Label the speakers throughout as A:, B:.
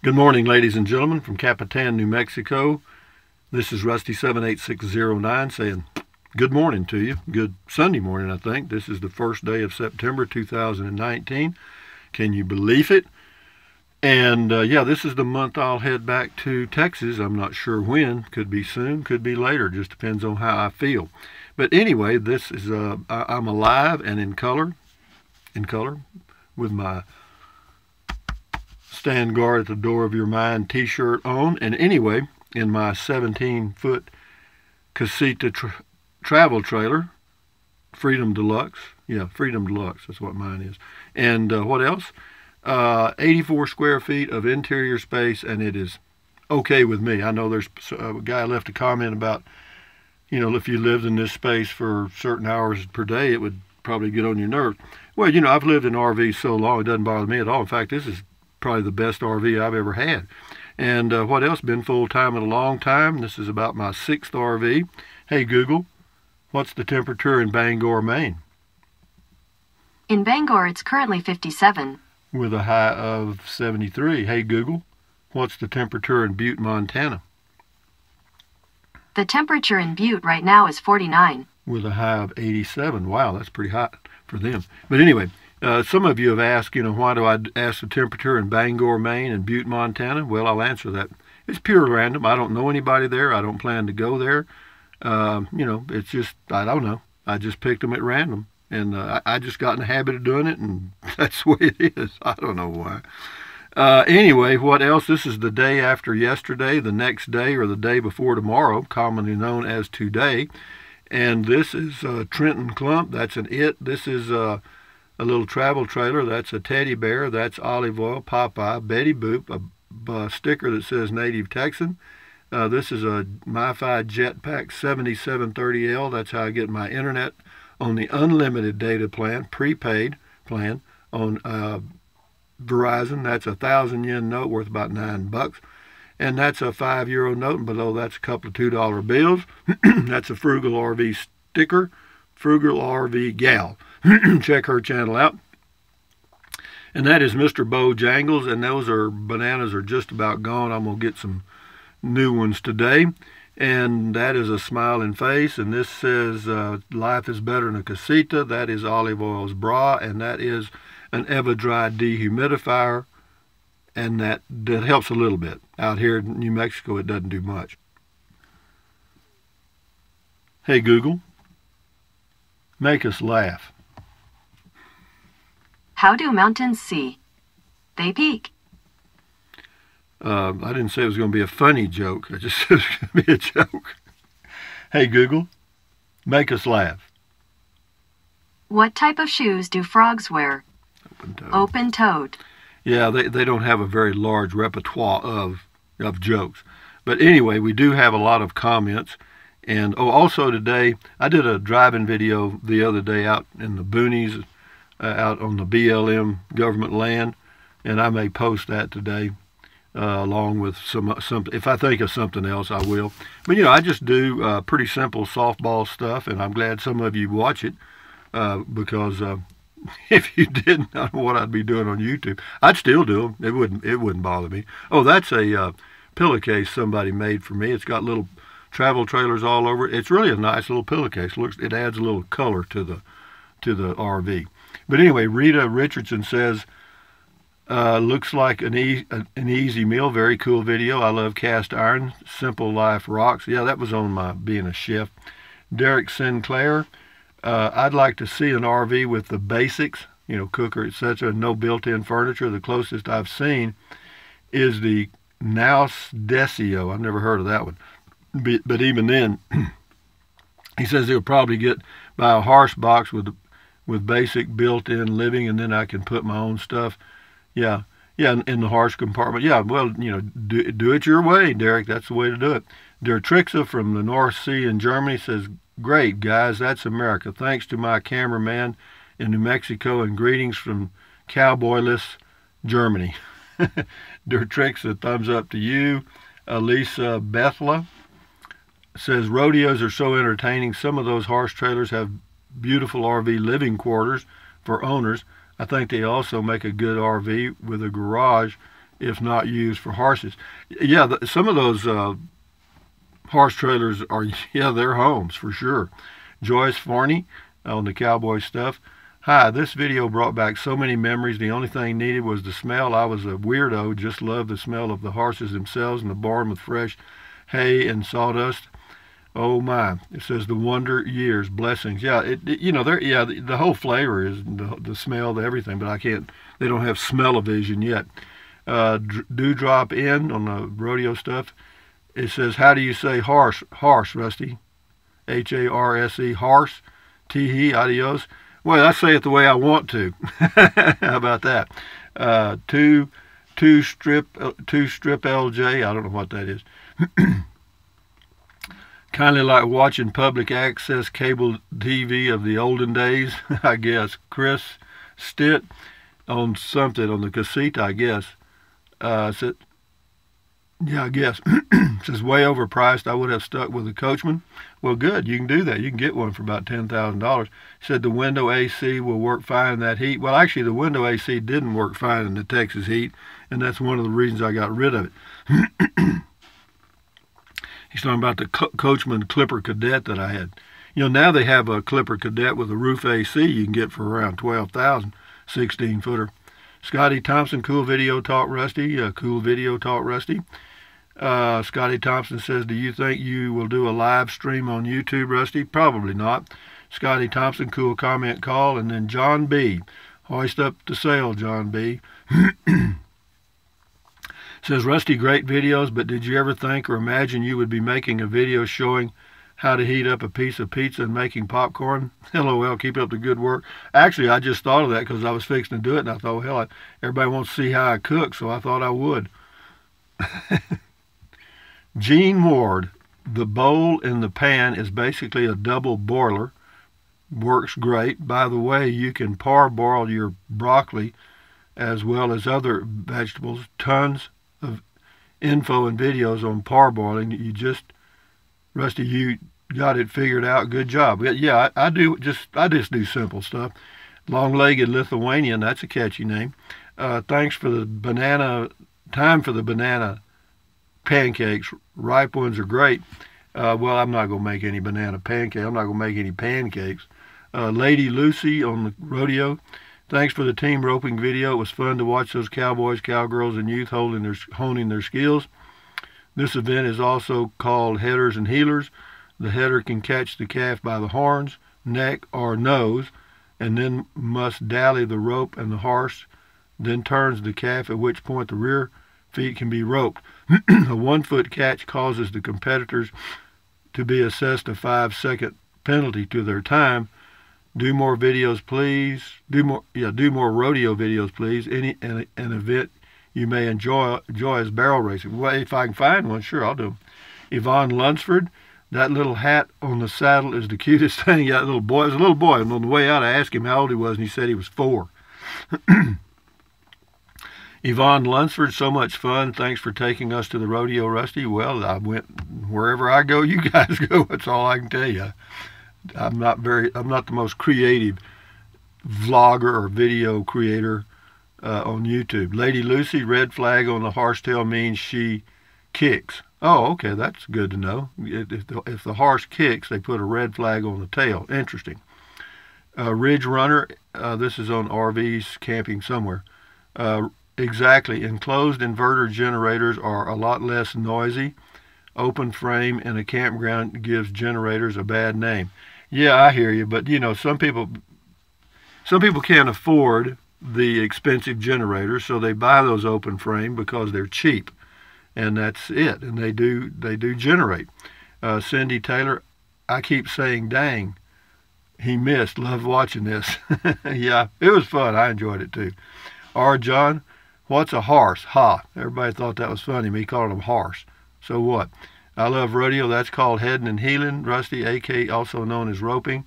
A: Good morning, ladies and gentlemen, from Capitan, New Mexico. This is Rusty78609 saying good morning to you. Good Sunday morning, I think. This is the first day of September 2019. Can you believe it? And yeah, this is the month I'll head back to Texas. I'm not sure when. Could be soon, could be later. Just depends on how I feel. But anyway, this is I'm alive and in color with my Stand Guard at the Door of Your Mind t-shirt on. And anyway, in my 17-foot Casita travel trailer, Freedom Deluxe. Yeah, Freedom Deluxe, that's what mine is. And what else? 84 square feet of interior space, and it is okay with me. I know there's a guy left a comment about, if you lived in this space for certain hours per day, it would probably get on your nerves. Well, I've lived in RVs so long, it doesn't bother me at all. In fact, this is probably the best RV I've ever had. And what else? Been full-time in a long time. This is about my 6th RV. Hey, Google, what's the temperature in Bangor, Maine?
B: In Bangor, it's currently 57.
A: With a high of 73. Hey, Google, what's the temperature in Butte, Montana?
B: The temperature in Butte right now is 49.
A: With a high of 87. Wow, that's pretty hot for them. But anyway, some of you have asked, why do I ask the temperature in Bangor, Maine and Butte, Montana? Well, I'll answer that. It's pure random. I don't know anybody there. I don't plan to go there. It's just, I don't know. I just picked them at random. And I just got in the habit of doing it, and that's the way it is. I don't know why. Anyway, what else? This is the day after yesterday, the next day, or the day before tomorrow, commonly known as today. And this is Trenton Clump. That's an it. This is a little travel trailer. That's a teddy bear. That's Olive Oil, Popeye, Betty Boop, a sticker that says Native Texan. This is a MiFi Jetpack 7730L. That's how I get my internet on the unlimited data plan, prepaid plan on Verizon. That's a 1,000 yen note worth about $9. And that's a €5 note, and below that's a couple of $2 bills. That's a Frugal RV sticker, Frugal RV Gal. Check her channel out. And that is Mr. Bojangles, and those bananas are just about gone. I'm going to get some new ones today. And that is a smiling face, and this says life is better than a casita. That is Olive Oil's bra, and that is an Evadry dehumidifier, and that helps a little bit. Out here in New Mexico, it doesn't do much. Hey, Google, make us laugh.
B: How do mountains see? They peak.
A: I didn't say it was going to be a funny joke. I just said it was going to be a joke. Hey, Google, make us laugh.
B: What type of shoes do frogs wear?
A: Open-toed.
B: Open-toed.
A: Yeah, they don't have a very large repertoire of jokes. But anyway, we do have a lot of comments. And also today, I did a driving video the other day out in the boonies, out on the BLM government land. And I may post that today. Along with something. If I think of something else, I will. But I just do pretty simple softball stuff, and I'm glad some of you watch it because if you didn't, I don't know what I'd be doing on YouTube. I'd still do them. It wouldn't bother me. Oh, that's a pillowcase somebody made for me. It's got little travel trailers all over it. It's really a nice little pillowcase. It adds a little color to the RV. But anyway, Rita Richardson says, looks like an easy meal. Very cool video. I love cast iron. Simple life rocks. Yeah, that was on my being a chef. Derek Sinclair. I'd like to see an RV with the basics, cooker, etc. No built-in furniture. The closest I've seen is the Naus Decio. I've never heard of that one. But even then, he says he'll probably buy a harsh box with basic built-in living, and then I can put my own stuff. Yeah, in the harsh compartment. Yeah, well, do it your way, Derek. That's the way to do it. Dertrixa from the North Sea in Germany says, great, guys, that's America. Thanks to my cameraman in New Mexico, and greetings from cowboyless Germany. Dertrixa, thumbs up to you. Lisa Bethla says, rodeos are so entertaining. Some of those harsh trailers have beautiful RV living quarters for owners. I think they also make a good RV with a garage if not used for horses. Yeah, some of those horse trailers are, yeah, they're homes for sure. Joyce Forney on the cowboy stuff. Hi, this video brought back so many memories. The only thing needed was the smell. I was a weirdo, just loved the smell of the horses themselves in the barn with fresh hay and sawdust. Oh my! It says the wonder years, blessings. Yeah, you know, yeah, the whole flavor is the smell, the everything. But I can't. They don't have smell-o-vision yet. Dewdrop in on the rodeo stuff. It says, how do you say horse, Rusty? H-A-R-S-E, horse. Tee-hee, adios. Well, I say it the way I want to. How about that? Two strip LJ. I don't know what that is. Kindly like watching public access cable TV of the olden days, I guess. Chris Stitt on something on the cassette, I guess. Said, yeah, I guess. Says way overpriced. I would have stuck with a Coachman. Well, good. You can do that. You can get one for about $10,000. Said the window AC will work fine in that heat. Well, actually, the window AC didn't work fine in the Texas heat, and that's one of the reasons I got rid of it. He's talking about the Coachman Clipper Cadet that I had. You know, now they have a Clipper Cadet with a roof AC you can get for around $12,000, 16-footer. Scotty Thompson, cool video talk, Rusty. Cool video talk, Rusty. Scotty Thompson says, do you think you will do a live stream on YouTube, Rusty? Probably not. Scotty Thompson, cool comment call. And then John B. Hoist up the sail, John B. Says, Rusty, great videos, but did you ever think or imagine you would be making a video showing how to heat up a piece of pizza and making popcorn? LOL, keep up the good work. Actually, I just thought of that because I was fixing to do it, and I thought, well, hell, everybody wants to see how I cook, so I thought I would. Gene Ward, the bowl in the pan is basically a double boiler. Works great. By the way, you can parboil your broccoli as well as other vegetables. Tons of info and videos on parboiling. You just, Rusty, you got it figured out. Good job. Yeah, I just do simple stuff. Long-legged Lithuanian, that's a catchy name. Thanks for the banana, time for the banana pancakes. Ripe ones are great. Well, I'm not going to make any banana pancakes. I'm not going to make any pancakes. Lady Lucy on the rodeo. Thanks for the team roping video. It was fun to watch those cowboys, cowgirls, and youth honing their skills. This event is also called headers and heelers. The header can catch the calf by the horns, neck, or nose, and then must dally the rope, and the horse then turns the calf, at which point the rear feet can be roped. A 1-foot catch causes the competitors to be assessed a 5-second penalty to their time. Do more videos, please. Do more rodeo videos, please. An event you may enjoy is barrel racing. Well, if I can find one, sure, I'll do them. Yvonne Lunsford, that little hat on the saddle is the cutest thing. Yeah, little boy. It was a little boy. And on the way out, I asked him how old he was, and he said he was 4. Yvonne Lunsford, so much fun. Thanks for taking us to the rodeo, Rusty. Well, I went wherever I go, you guys go. That's all I can tell you. I'm not the most creative vlogger or video creator on YouTube. Lady Lucy, red flag on the horsetail means she kicks. Oh, okay, that's good to know. If the horse kicks, they put a red flag on the tail. Interesting. Ridge Runner, this is on RVs camping somewhere. Exactly. Enclosed inverter generators are a lot less noisy. Open frame in a campground gives generators a bad name. Yeah, I hear you, but you know, some people can't afford the expensive generators, so they buy those open frame because they're cheap, and that's it. And they do generate. Cindy Taylor, I keep saying, dang, he missed. Love watching this. Yeah, it was fun. I enjoyed it too. R. John, what's a horse? Ha! Everybody thought that was funny. Me calling them horse. So what? I love rodeo. That's called heading and heeling. Rusty, AK, also known as roping.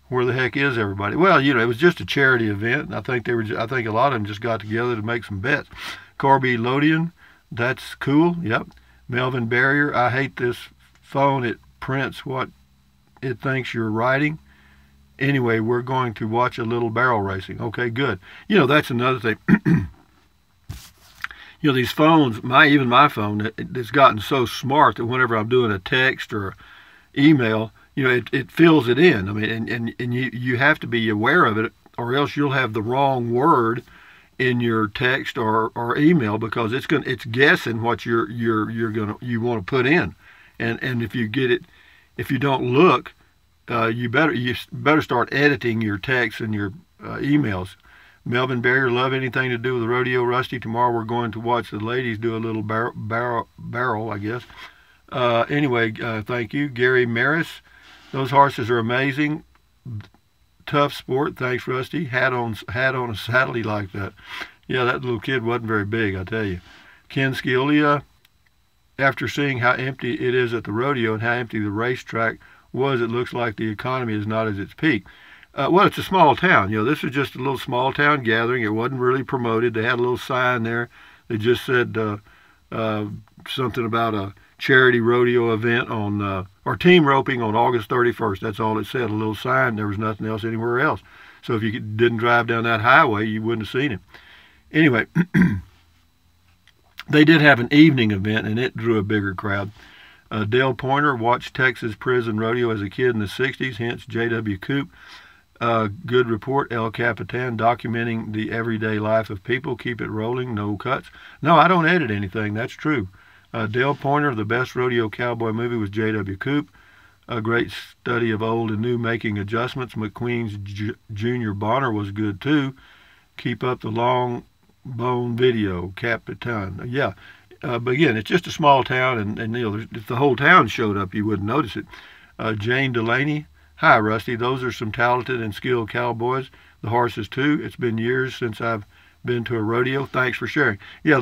A: Where the heck is everybody? Well, you know, it was just a charity event. And I think a lot of them just got together to make some bets. Corby Lodian, that's cool. Yep. Melvin Barrier, I hate this phone. It prints what it thinks you're writing. Anyway, we're going to watch a little barrel racing. Okay, good. You know, that's another thing. these phones, even my phone, it's gotten so smart that whenever I'm doing a text or email, it fills it in. I mean, and you have to be aware of it, or else you'll have the wrong word in your text or email, because it's guessing what you want to put in, and if you don't look, you better start editing your texts and your emails. Melvin Barrier, love anything to do with the rodeo, Rusty. Tomorrow we're going to watch the ladies do a little barrel, I guess. Anyway, thank you. Gary Maris, those horses are amazing. Tough sport. Thanks, Rusty. Hat on a saddle, he like that. Yeah, that little kid wasn't very big, I tell you. Ken Scilia, after seeing how empty it is at the rodeo and how empty the racetrack was, it looks like the economy is not at its peak. Well, it's a small town. This was just a little small town gathering. It wasn't really promoted. They had a little sign there. They just said something about a charity rodeo event or team roping on August 31st. That's all it said, a little sign. There was nothing else anywhere else. So if you didn't drive down that highway, you wouldn't have seen it. Anyway, they did have an evening event, and it drew a bigger crowd. Dale Pointer watched Texas Prison Rodeo as a kid in the 60s, hence J.W. Coop. Good report, El Capitan, documenting the everyday life of people. Keep it rolling, no cuts. No, I don't edit anything. That's true. Dale Pointer, the best rodeo cowboy movie was J.W. Coop. A great study of old and new, making adjustments. McQueen's Junior Bonner was good too. Keep up the long bone video, Capitan. Yeah, but again, it's just a small town, and if the whole town showed up, you wouldn't notice it. Jane Delaney, hi Rusty. Those are some talented and skilled cowboys. The horses too. It's been years since I've been to a rodeo. Thanks for sharing. Yeah,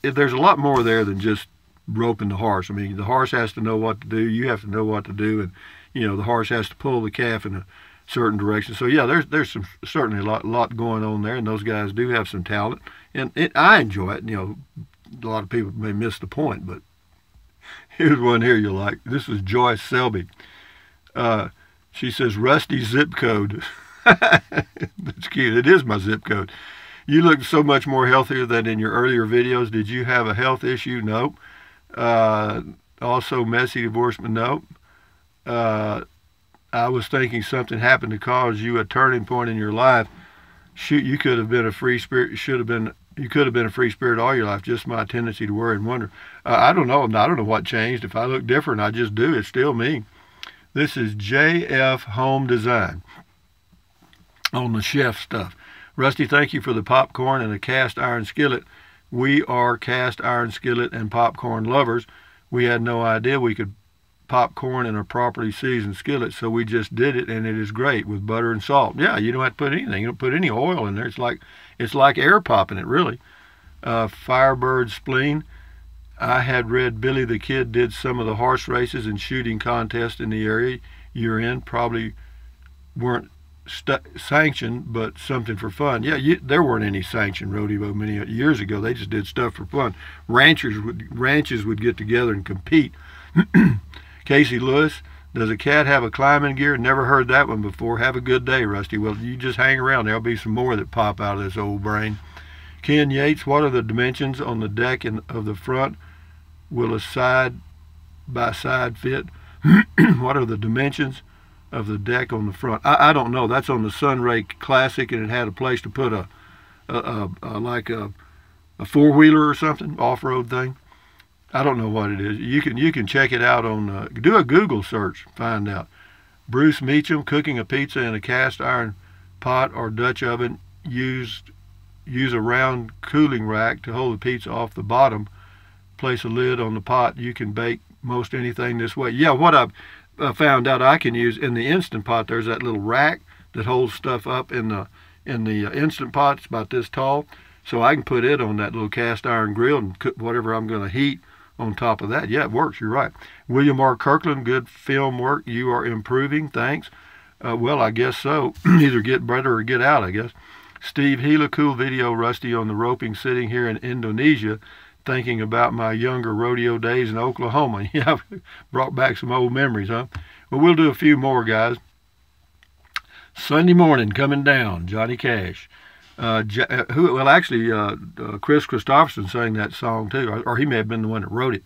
A: there's a lot more there than just roping the horse. I mean, the horse has to know what to do. You have to know what to do, and the horse has to pull the calf in a certain direction. So yeah, there's certainly a lot going on there, and those guys do have some talent, and I enjoy it. A lot of people may miss the point, but here's one here you'll like. This is Joyce Selby. She says, Rusty zip code. That's cute. It is my zip code. You look so much more healthier than in your earlier videos. Did you have a health issue? Nope. Also messy divorcement? Nope. I was thinking something happened to cause you a turning point in your life. Shoot, you could have been a free spirit. You could have been a free spirit all your life. Just my tendency to worry and wonder. I don't know. I don't know what changed. If I look different, I just do. It's still me. This is JF Home Design on the chef stuff. Rusty, thank you for the popcorn and a cast iron skillet. We are cast iron skillet and popcorn lovers. We had no idea we could popcorn in a properly seasoned skillet, so we just did it, and it is great with butter and salt. Yeah, you don't have to put anything. You don't put any oil in there. It's like air popping it, really. Firebird Spleen. I had read Billy the Kid did some of the horse races and shooting contests in the area you're in. Probably weren't sanctioned, but something for fun. Yeah, there weren't any sanctioned rodeo many years ago. They just did stuff for fun. Ranches would get together and compete. Casey Lewis, does a cat have a climbing gear? Never heard that one before. Have a good day, Rusty. Well, you just hang around. There'll be some more that pop out of this old brain. Ken Yates, what are the dimensions on the deck of the front? Will a side-by-side fit? What are the dimensions of the deck on the front? I don't know. That's on the Sunray Classic, and it had a place to put like a four-wheeler or something, off-road thing. I don't know what it is. You can check it out on, do a Google search, find out. Bruce Meacham, cooking a pizza in a cast iron pot or Dutch oven. Use a round cooling rack to hold the pizza off the bottom. Place a lid on the pot. You can bake most anything this way. Yeah, what I've found out I can use in the Instant Pot, there's that little rack that holds stuff up in the Instant Pot. It's about this tall. So I can put it on that little cast iron grill and cook whatever I'm going to heat on top of that. Yeah, it works. You're right. William R. Kirkland, good film work. You are improving. Thanks. Well, I guess so. Either get better or get out, I guess. Steve Gila, cool video, Rusty, on the roping, sitting here in Indonesia, thinking about my younger rodeo days in Oklahoma. Yeah, brought back some old memories, huh? Well, we'll do a few more, guys. Sunday morning coming down, Johnny Cash. Chris Christopherson sang that song too, or he may have been the one that wrote it.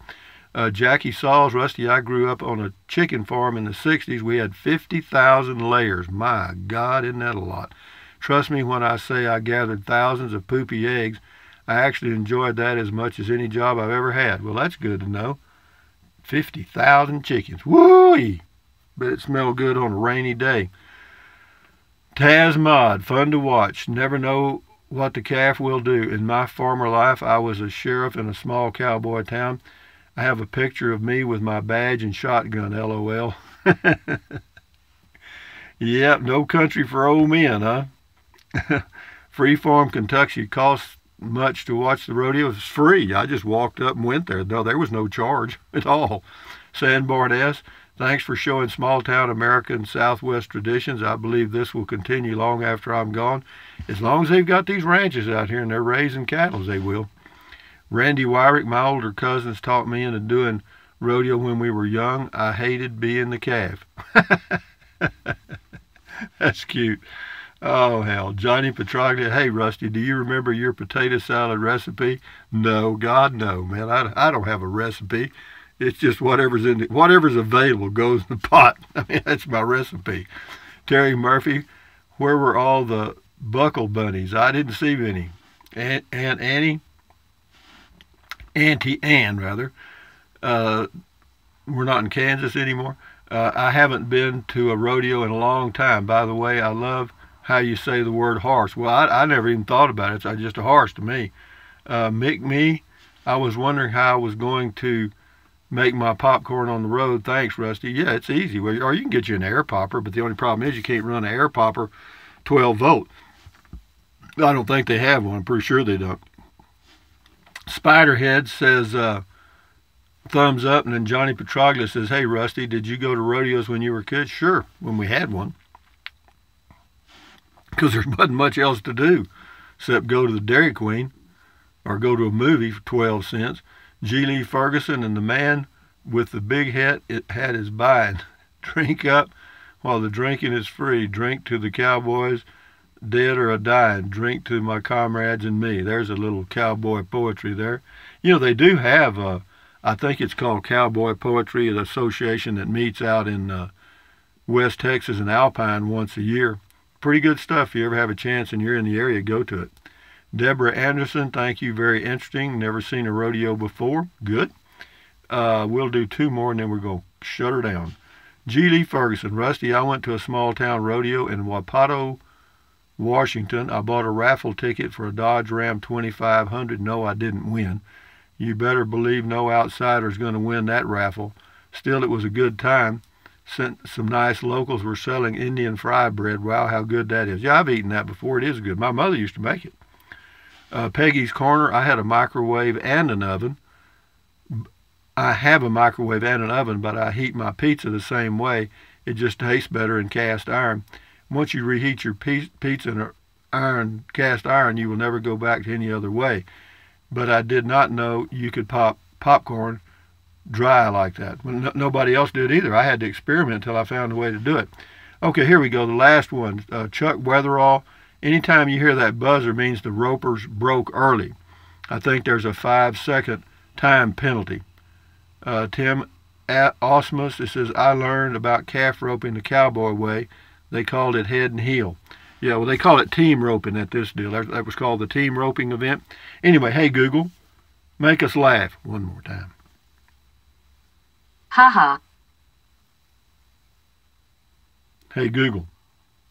A: Jackie Sauls, Rusty, I grew up on a chicken farm in the 60s. We had 50,000 layers. My God, isn't that a lot? Trust me when I say I gathered thousands of poopy eggs. I actually enjoyed that as much as any job I've ever had. Well, that's good to know. 50,000 chickens. Woo-wee! Bet it smelled good on a rainy day. Taz Mod, fun to watch. Never know what the calf will do. In my former life, I was a sheriff in a small cowboy town. I have a picture of me with my badge and shotgun, LOL. Yep, no country for old men, huh? Freeform, Kentucky costs much to watch the rodeo. It's free. I just walked up and went there. No, there was no charge at all. Sandborn S, thanks for showing small-town America and Southwest traditions. I believe this will continue long after I'm gone. As long as they've got these ranches out here and they're raising cattle, they will. Randy Wyrick, my older cousins taught me into doing rodeo when we were young. I hated being the calf. That's cute. Oh, hell. Johnny Petraglia, hey, Rusty, do you remember your potato salad recipe? No, God, no, man. I don't have a recipe. It's just whatever's available goes in the pot. I mean, that's my recipe. Terry Murphy, where were all the buckle bunnies? I didn't see any. Auntie Ann, rather. We're not in Kansas anymore. I haven't been to a rodeo in a long time. By the way, I love how you say the word horse. Well, I never even thought about it. It's just a horse to me. Mick Me, I was wondering how I was going to make my popcorn on the road. Thanks, Rusty. Yeah, it's easy. Or you can get you an air popper, but the only problem is you can't run an air popper 12 volt. I don't think they have one. I'm pretty sure they don't. Spiderhead says, thumbs up, and then Johnny Petraglia says, hey, Rusty, did you go to rodeos when you were a kid? Sure, when we had one. Because there wasn't much else to do except go to the Dairy Queen or go to a movie for 12 cents. G. Lee Ferguson and the man with the big hat is buying. Drink up while the drinking is free. Drink to the cowboys, dead or a dying. Drink to my comrades and me. There's a little cowboy poetry there. You know, they do have, I think it's called Cowboy Poetry, an association that meets out in West Texas and Alpine once a year. Pretty good stuff. If you ever have a chance and you're in the area, go to it. Deborah Anderson, thank you. Very interesting. Never seen a rodeo before. Good. We'll do two more and then we're going to shut her down. G. Lee Ferguson. Rusty, I went to a small town rodeo in Wapato, Washington. I bought a raffle ticket for a Dodge Ram 2500. No, I didn't win. You better believe no outsider's going to win that raffle. Still, it was a good time. Some nice locals were selling Indian fry bread. Wow, how good that is. Yeah, I've eaten that before. It is good. My mother used to make it. Peggy's Corner, I had a microwave and an oven. I have a microwave and an oven, but I heat my pizza the same way. It just tastes better in cast iron. Once you reheat your pizza in cast iron, you will never go back to any other way. But I did not know you could pop popcorn dry like that. Well, nobody else did either. I had to experiment until I found a way to do it. Okay, here we go. The last one. Chuck Weatherall. Anytime you hear that buzzer means the ropers broke early. I think there's a 5-second time penalty. Tim Osmus, it says, I learned about calf roping the cowboy way. They called it head and heel. Yeah, well, they call it team roping at this deal. That was called the team roping event. Anyway, hey, Google, make us laugh one more time.
B: Haha.
A: Hey, Google,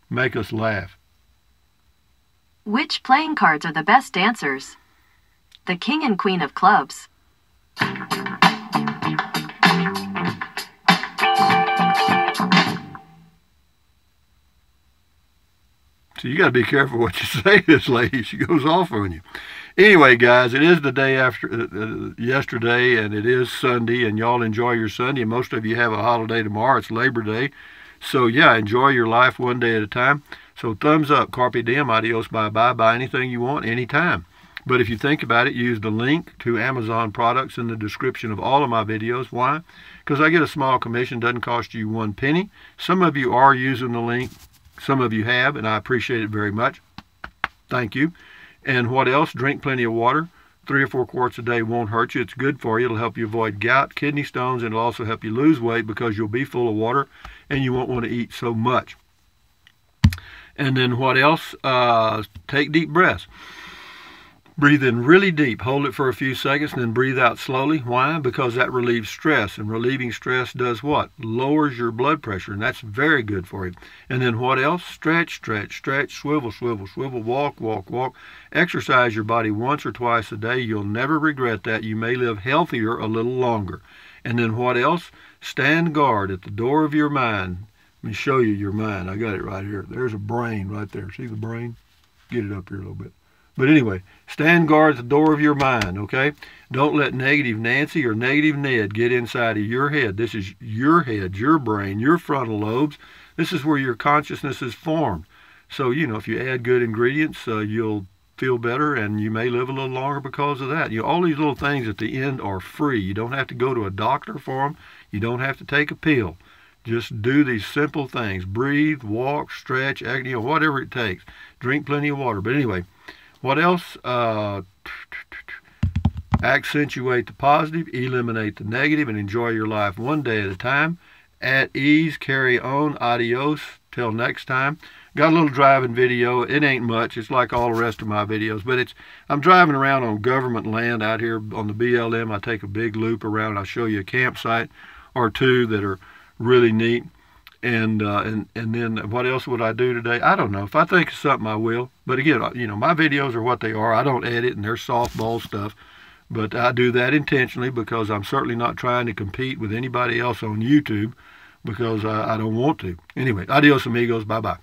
A: make us laugh.
B: Which playing cards are the best dancers? The King and Queen of Clubs.
A: So you got to be careful what you say to this lady. She goes off on you. Anyway, guys, it is the day after yesterday, and it is Sunday, and y'all enjoy your Sunday. And most of you have a holiday tomorrow. It's Labor Day. So, yeah, enjoy your life one day at a time. So thumbs up, carpe diem, adios, bye-bye. Buy anything you want, anytime. But if you think about it, use the link to Amazon products in the description of all of my videos. Why? Because I get a small commission. Doesn't cost you 1 penny. Some of you are using the link. Some of you have, and I appreciate it very much. Thank you. And what else? Drink plenty of water. 3 or 4 quarts a day won't hurt you. It's good for you. It'll help you avoid gout, kidney stones, and it'll also help you lose weight because you'll be full of water and you won't want to eat so much. And then what else? Take deep breaths. Breathe in really deep, hold it for a few seconds, and then breathe out slowly. Why? Because that relieves stress, and relieving stress does what? Lowers your blood pressure, and that's very good for you. And then what else? Stretch, stretch, stretch, swivel, swivel, swivel, walk, walk, walk. Exercise your body once or twice a day. You'll never regret that. You may live healthier a little longer. And then what else? Stand guard at the door of your mind. Let me show you your mind. I got it right here. There's a brain right there. See the brain? Get it up here a little bit. But anyway, stand guard at the door of your mind, okay? Don't let negative Nancy or negative Ned get inside of your head. This is your head, your brain, your frontal lobes. This is where your consciousness is formed. So, you know, if you add good ingredients, you'll feel better and you may live a little longer because of that. You know, all these little things at the end are free. You don't have to go to a doctor for them. You don't have to take a pill. Just do these simple things. Breathe, walk, stretch, you know, whatever it takes. Drink plenty of water. But anyway, what else? Accentuate the positive, eliminate the negative, and enjoy your life one day at a time. At ease, carry on, adios. Till next time. Got a little driving video. It ain't much. It's like all the rest of my videos, but I'm driving around on government land out here on the BLM. I take a big loop around. I'll show you a campsite or two that are really neat. And then what else would I do today? I don't know. If I think of something, I will. But again, you know, my videos are what they are. I don't edit, and they're softball stuff. But I do that intentionally because I'm certainly not trying to compete with anybody else on YouTube because I don't want to. Anyway, adios amigos. Bye-bye.